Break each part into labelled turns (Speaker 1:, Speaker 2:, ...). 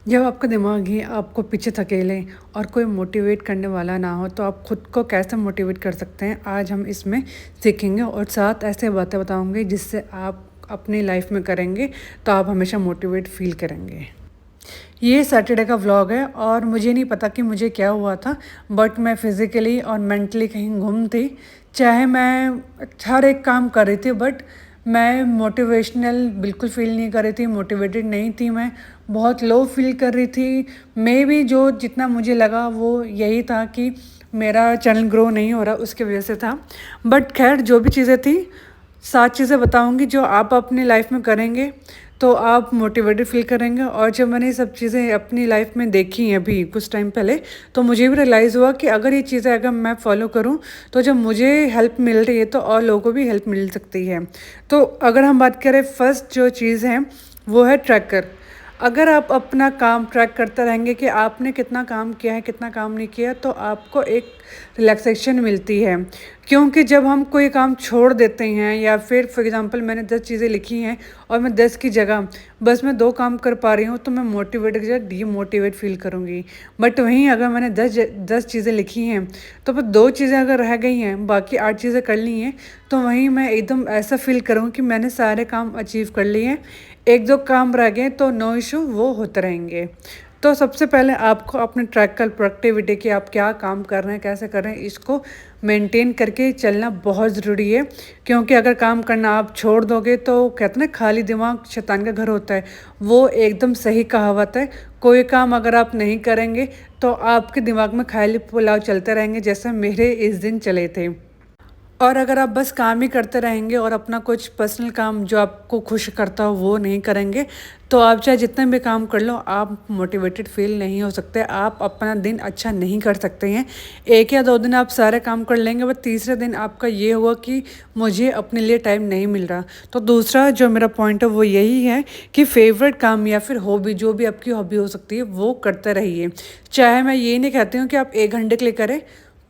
Speaker 1: जब आपका दिमाग ही आपको पीछे धकेले और कोई मोटिवेट करने वाला ना हो तो आप खुद को कैसे मोटिवेट कर सकते हैं, आज हम इसमें सीखेंगे और साथ ऐसे बातें बताऊंगे जिससे आप अपनी लाइफ में करेंगे तो आप हमेशा मोटिवेट फील करेंगे। ये सैटरडे का व्लॉग है और मुझे नहीं पता कि मुझे क्या हुआ था, बट मैं फिज़िकली और मेंटली कहीं गुम थी। चाहे मैं हर एक काम कर रही थी, बट मैं मोटिवेशनल बिल्कुल फ़ील नहीं कर रही थी, मोटिवेटेड नहीं थी मैं, बहुत लो फ़ील कर रही थी। मे बी जो जितना मुझे लगा वो यही था कि मेरा चैनल ग्रो नहीं हो रहा, उसकी वजह से था। बट खैर जो भी चीज़ें थी, 7 चीज़ें बताऊँगी जो आप अपनी लाइफ में करेंगे तो आप मोटिवेटेड फील करेंगे। और जब मैंने ये सब चीज़ें अपनी लाइफ में देखी हैं अभी कुछ टाइम पहले, तो मुझे भी रियलाइज़ हुआ कि अगर ये चीज़ें अगर मैं फॉलो करूँ तो जब मुझे हेल्प मिल रही है तो और लोगों को भी हेल्प मिल सकती है। तो अगर हम बात करें, फर्स्ट जो चीज़ है वो है ट्रैकर। अगर आप अपना काम ट्रैक करते रहेंगे कि आपने कितना काम किया है, कितना काम नहीं किया, तो आपको एक रिलैक्सेशन मिलती है। क्योंकि जब हम कोई काम छोड़ देते हैं या फिर फॉर एग्ज़ाम्पल मैंने 10 चीज़ें लिखी हैं और मैं 10 की जगह बस मैं 2 काम कर पा रही हूँ, तो मैं मोटिवेट की जगह डीमोटिवेट फ़ील करूँगी। बट वहीं अगर मैंने 10 चीज़ें लिखी हैं, तो बस 2 चीज़ें अगर रह गई हैं, बाकी 8 चीज़ें कर ली हैं, तो वहीं मैं एकदम ऐसा फ़ील करूँगी कि मैंने सारे काम अचीव कर लिए हैं। 1-2 काम रह गए तो नो इश्यू, वो होते रहेंगे। तो सबसे पहले आपको अपने ट्रैक का प्रोडक्टिविटी कि आप क्या काम कर रहे हैं, कैसे कर रहे हैं, इसको मेंटेन करके चलना बहुत ज़रूरी है। क्योंकि अगर काम करना आप छोड़ दोगे तो कहते हैं ना, खाली दिमाग शैतान का घर होता है। वो एकदम सही कहावत है। कोई काम अगर आप नहीं करेंगे तो आपके दिमाग में ख़याली पुलाव चलते रहेंगे, जैसे मेरे इस दिन चले थे। और अगर आप बस काम ही करते रहेंगे और अपना कुछ पर्सनल काम जो आपको खुश करता हो वो नहीं करेंगे, तो आप चाहे जितने भी काम कर लो, आप मोटिवेटेड फील नहीं हो सकते, आप अपना दिन अच्छा नहीं कर सकते हैं। 1 या 2 दिन आप सारे काम कर लेंगे, बट तीसरे दिन आपका ये हुआ कि मुझे अपने लिए टाइम नहीं मिल रहा। तो दूसरा जो मेरा पॉइंट है वो यही है कि फेवरेट काम या फिर हॉबी, जो भी आपकी हॉबी हो सकती है, वो करते रहिए। चाहे मैं ये नहीं कहती हूँ कि आप 1 घंटे के लिए करें,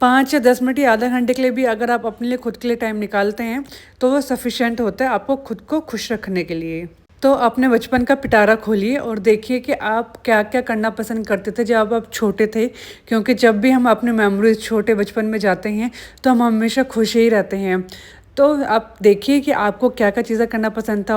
Speaker 1: 5 या 10 मिनट या आधा घंटे के लिए भी अगर आप अपने लिए खुद के लिए टाइम निकालते हैं तो वो सफिशिएंट होता है आपको खुद को खुश रखने के लिए। तो अपने बचपन का पिटारा खोलिए और देखिए कि आप क्या क्या करना पसंद करते थे जब आप छोटे थे। क्योंकि जब भी हम अपने मेमोरीज छोटे बचपन में जाते हैं तो हम हमेशा खुश ही रहते हैं। तो आप देखिए कि आपको क्या क्या चीज़ें करना पसंद था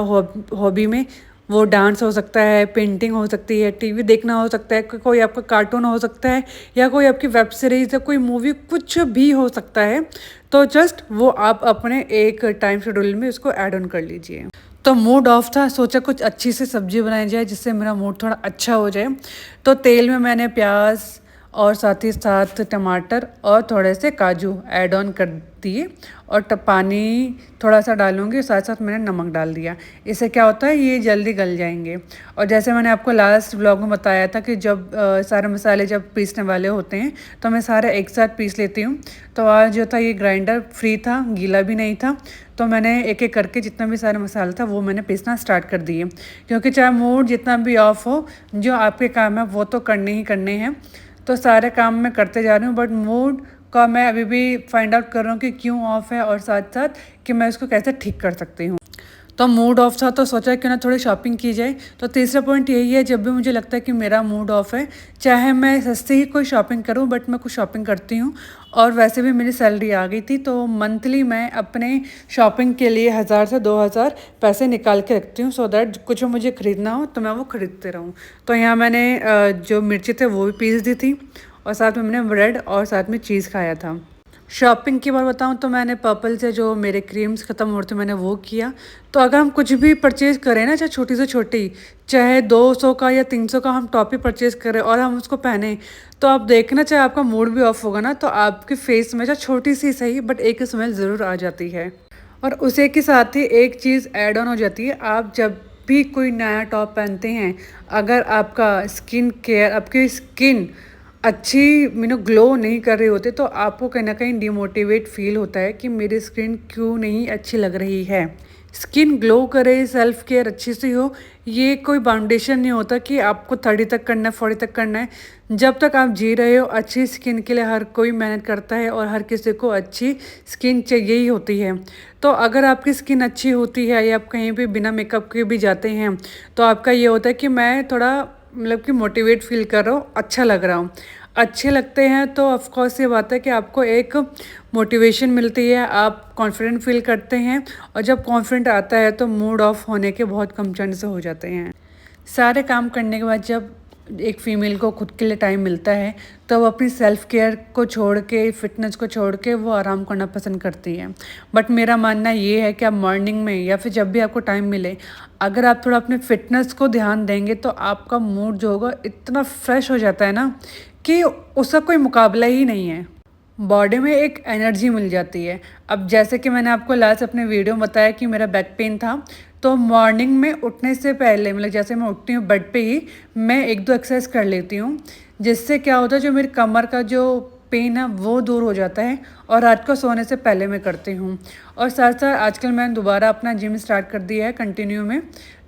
Speaker 1: हॉबी में। वो डांस हो सकता है, पेंटिंग हो सकती है, टीवी देखना हो सकता है, कोई आपका कार्टून हो सकता है, या कोई आपकी वेब सीरीज़ या कोई मूवी, कुछ भी हो सकता है। तो जस्ट वो आप अपने एक टाइम शेड्यूल में उसको ऐड ऑन कर लीजिए। तो मूड ऑफ था, सोचा कुछ अच्छी सी सब्जी बनाई जाए जिससे मेरा मूड थोड़ा अच्छा हो जाए। तो तेल में मैंने प्याज और साथ ही साथ टमाटर और थोड़े से काजू ऐड ऑन कर दिए, और पानी थोड़ा सा डालूंगी, साथ साथ मैंने नमक डाल दिया। इससे क्या होता है, ये जल्दी गल जाएंगे। और जैसे मैंने आपको लास्ट व्लॉग में बताया था कि जब सारे मसाले जब पीसने वाले होते हैं तो मैं सारे एक साथ पीस लेती हूँ। तो आज जो था ये ग्राइंडर फ्री था, गीला भी नहीं था, तो मैंने एक एक करके जितना भी सारा मसाला था वो मैंने पीसना स्टार्ट कर दिए। क्योंकि चाहे मूड जितना भी ऑफ हो, जो आपके काम है वो तो करने ही करने हैं। तो सारे काम मैं करते जा रही हूँ, बट मूड का मैं अभी भी फाइंड आउट कर रहा हूँ कि क्यों ऑफ है, और साथ साथ कि मैं इसको कैसे ठीक कर सकती हूँ। तो मूड ऑफ था तो सोचा कि ना थोड़ी शॉपिंग की जाए। तो तीसरा पॉइंट यही है, जब भी मुझे लगता है कि मेरा मूड ऑफ है, चाहे मैं सस्ती ही कोई शॉपिंग करूं, बट मैं कुछ शॉपिंग करती हूं। और वैसे भी मेरी सैलरी आ गई थी, तो मंथली मैं अपने शॉपिंग के लिए 1000 से 2000 पैसे निकाल के रखती हूँ, सो दैट कुछ मुझे ख़रीदना हो तो मैं वो ख़रीदते रहूँ। तो यहाँ मैंने जो मिर्ची थे वो भी पीस दी थी, और साथ में मैंने ब्रेड और साथ में चीज़ खाया था। शॉपिंग की बात बताऊँ तो मैंने पर्पल से जो मेरे क्रीम्स ख़त्म हो रहे थे मैंने वो किया। तो अगर हम कुछ भी परचेज़ करें ना, चाहे छोटी से छोटी, चाहे 200 का या 300 का हम टॉप ही परचेज़ करें और हम उसको पहने, तो आप देखना, चाहे आपका मूड भी ऑफ होगा ना, तो आपके फेस में, चाहे छोटी सी सही, बट एक स्मेल ज़रूर आ जाती है। और उसी के साथ ही एक चीज़ ऐड ऑन हो जाती है, आप जब भी कोई नया टॉप पहनते हैं, अगर आपका स्किन केयर, आपकी स्किन अच्छी ग्लो नहीं कर रही होती, तो आपको कहीं ना कहीं डिमोटिवेट फील होता है कि मेरी स्किन क्यों नहीं अच्छी लग रही है। स्किन ग्लो करे, सेल्फ केयर अच्छी सी हो, ये कोई बाउंडेशन नहीं होता कि आपको 30 तक करना है, 40 तक करना है। जब तक आप जी रहे हो, अच्छी स्किन के लिए हर कोई मेहनत करता है और हर किसी को अच्छी स्किन चाहिए ही होती है। तो अगर आपकी स्किन अच्छी होती है या आप कहीं भी बिना मेकअप के भी जाते हैं, तो आपका ये होता है कि मैं थोड़ा मतलब कि मोटिवेट फील कर रहा हूँ, अच्छा लग रहा हूँ। अच्छे लगते हैं तो ऑफ़ कोर्स ये बात है कि आपको एक मोटिवेशन मिलती है, आप कॉन्फिडेंट फील करते हैं और जब कॉन्फिडेंट आता है तो मूड ऑफ होने के बहुत कम चांसेस हो जाते हैं। सारे काम करने के बाद जब एक फ़ीमेल को खुद के लिए टाइम मिलता है तो वो अपनी सेल्फ़ केयर को छोड़ के, फ़िटनेस को छोड़ के वो आराम करना पसंद करती है। बट मेरा मानना ये है कि आप मॉर्निंग में या फिर जब भी आपको टाइम मिले, अगर आप थोड़ा अपने फ़िटनेस को ध्यान देंगे तो आपका मूड जो होगा इतना फ्रेश हो जाता है ना कि उसका कोई मुकाबला ही नहीं है। बॉडी में एक एनर्जी मिल जाती है। अब जैसे कि मैंने आपको लास्ट अपने वीडियो में बताया कि मेरा बैक पेन था, तो मॉर्निंग में उठने से पहले मतलब जैसे मैं उठती हूँ बेड पे ही मैं 1-2 एक्सरसाइज कर लेती हूँ, जिससे क्या होता है जो मेरी कमर का जो पेन है वो दूर हो जाता है और रात को सोने से पहले मैं करती हूँ। और साथ-साथ आजकल मैंने दोबारा अपना जिम स्टार्ट कर दिया है कंटिन्यू में,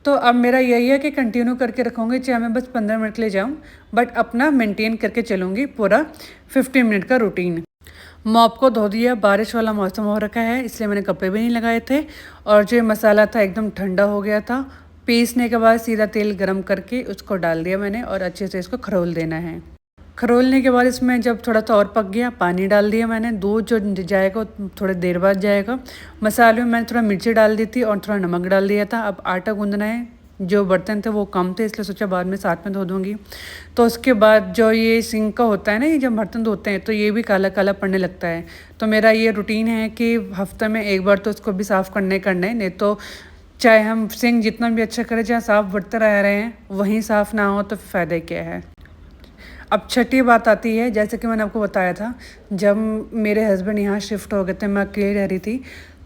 Speaker 1: तो अब मेरा यही है कि कंटिन्यू करके रखूँगी, चाहे मैं बस 15 मिनट के लिए जाऊँ, बट अपना मेंटेन करके चलूँगी पूरा 15 मिनट का रूटीन। मॉप को धो दिया, बारिश वाला मौसम हो रखा है इसलिए मैंने कपड़े भी नहीं लगाए थे और जो ये मसाला था एकदम ठंडा हो गया था। पीसने के बाद सीधा तेल गरम करके उसको डाल दिया मैंने और अच्छे से इसको खरोल देना है। खरोलने के बाद इसमें जब थोड़ा सा और पक गया, पानी डाल दिया मैंने, दूध जो जाएगा वो थोड़ी देर बाद जाएगा। मसाले में मैंने थोड़ा मिर्ची डाल दी थी और थोड़ा नमक डाल दिया था। अब आटा गूँदना है, जो बर्तन थे वो कम थे इसलिए सोचा बाद में साथ में धो दूँगी। तो उसके बाद जो ये सिंक का होता है ना, ये जब बर्तन धोते हैं तो ये भी काला काला पड़ने लगता है। तो मेरा ये रूटीन है कि हफ्ते में एक बार तो उसको भी साफ़ करना है, नहीं तो चाहे हम सिंक जितना भी अच्छा करें, जहाँ साफ़ बर्तन रह रहे हैं वहीं साफ़ ना हो तो फ़ायदा क्या है। अब छठी बात आती है, जैसे कि मैंने आपको बताया था, जब मेरे हस्बैंड यहाँ शिफ्ट हो गए थे, मैं अकेले रह रही थी,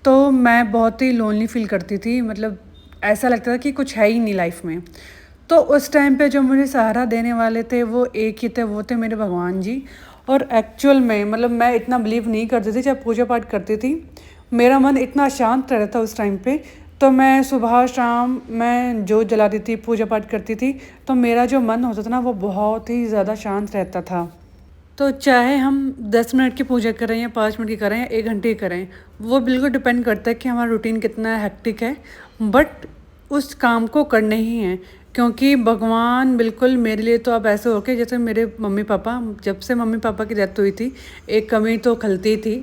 Speaker 1: तो मैं बहुत ही लोनली फ़ील करती थी। मतलब ऐसा लगता था कि कुछ है ही नहीं लाइफ में। तो उस टाइम पे जो मुझे सहारा देने वाले थे वो एक ही थे, वो थे मेरे भगवान जी। और एक्चुअल में मतलब मैं इतना बिलीव नहीं करती थी, जब पूजा पाठ करती थी मेरा मन इतना शांत रहता था उस टाइम पे। तो मैं सुबह शाम मैं जोत जलाती थी, पूजा पाठ करती थी, तो मेरा जो मन होता था ना वो बहुत ही ज़्यादा शांत रहता था। तो चाहे हम 10 मिनट की पूजा करें या 5 मिनट की करें या 1 घंटे की करें, वो बिल्कुल डिपेंड करता है कि हमारा रूटीन कितना हेक्टिक है, बट उस काम को करने ही हैं। क्योंकि भगवान बिल्कुल मेरे लिए तो अब ऐसे हो गए जैसे मेरे मम्मी पापा, जब से मम्मी पापा की डेथ हुई थी एक कमी तो खलती थी,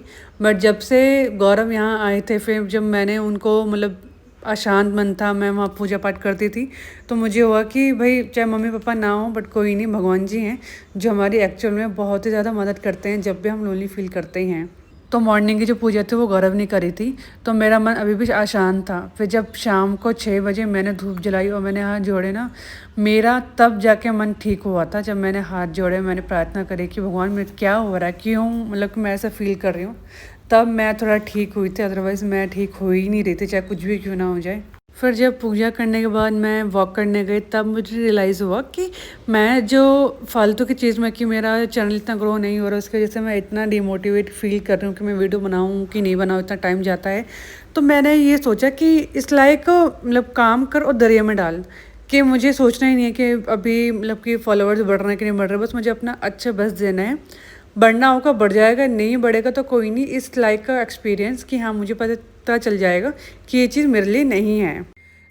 Speaker 1: बट जब से गौरव यहाँ आए थे, फिर जब मैंने उनको मतलब अशांत मन था, मैं वहाँ पूजा पाठ करती थी, तो मुझे हुआ कि भाई चाहे मम्मी पापा ना हो बट कोई नहीं, भगवान जी हैं जो हमारी एक्चुअल में बहुत ही ज़्यादा मदद करते हैं जब भी हम लोनली फील करते हैं। तो मॉर्निंग की जो पूजा थी वो गौरव ने करी थी, तो मेरा मन अभी भी अशांत था। फिर जब शाम को 6 बजे मैंने धूप जलाई और मैंने हाथ जोड़े ना, मेरा तब जाके मन ठीक हुआ था। जब मैंने हाथ जोड़े, मैंने प्रार्थना करी कि भगवान मेरे क्या हो रहा है, क्यों मतलब कि मैं ऐसा फ़ील कर रही हूँ, तब मैं थोड़ा ठीक हुई थी, अदरवाइज़ मैं ठीक हो ही नहीं रही थी, चाहे कुछ भी क्यों ना हो जाए। फिर जब पूजा करने के बाद मैं वॉक करने गई, तब मुझे रियलाइज़ हुआ कि मैं जो फालतू की चीज़ में कि मेरा चैनल इतना ग्रो नहीं हो रहा, उसकी वजह से मैं इतना डिमोटिवेट फील कर रही हूँ कि मैं वीडियो बनाऊँ कि नहीं बनाऊँ, इतना टाइम जाता है। तो मैंने ये सोचा कि इस लाइक मतलब काम कर और दरिया में डाल, कि मुझे सोचना ही नहीं है कि अभी मतलब कि फॉलोअर्स बढ़ रहे हैं कि नहीं बढ़ रहे, बस मुझे अपना अच्छा बस देना है। बढ़ना होगा बढ़ जाएगा, नहीं बढ़ेगा तो कोई नहीं। इस लाइक का एक्सपीरियंस कि हाँ मुझे पता चल जाएगा कि ये चीज़ मेरे लिए नहीं है।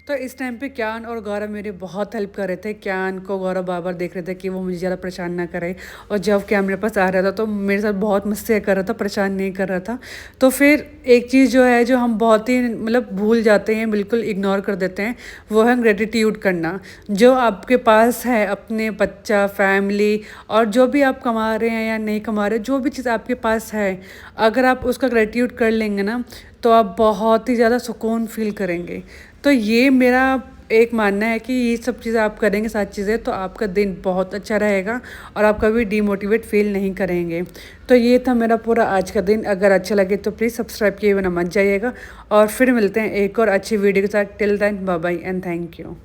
Speaker 1: तो इस टाइम पे क्यान और गौरव मेरे बहुत हेल्प कर रहे थे। क्यान को गौरव बार-बार देख रहे थे कि वो मुझे ज़्यादा परेशान ना करे, और जब क्या मेरे पास आ रहा था तो मेरे साथ बहुत मस्तियाँ कर रहा था, परेशान नहीं कर रहा था। तो फिर एक चीज़ जो है जो हम बहुत ही मतलब भूल जाते हैं, बिल्कुल इग्नोर कर देते हैं, वो है ग्रेटिट्यूड करना। जो आपके पास है, अपने बच्चा, फैमिली और जो भी आप कमा रहे हैं या नहीं कमा रहे, जो भी चीज़ आपके पास है, अगर आप उसका ग्रेटिट्यूड कर लेंगे ना तो आप बहुत ही ज़्यादा सुकून फ़ील करेंगे। तो ये मेरा एक मानना है कि ये सब चीज़ें आप करेंगे, 7 चीज़ें, तो आपका दिन बहुत अच्छा रहेगा और आप कभी डीमोटिवेट फ़ील नहीं करेंगे। तो ये था मेरा पूरा आज का दिन। अगर अच्छा लगे तो प्लीज़ सब्सक्राइब किए बिना मत जाइएगा, और फिर मिलते हैं एक और अच्छी वीडियो के साथ। Till then bye bye and thank you.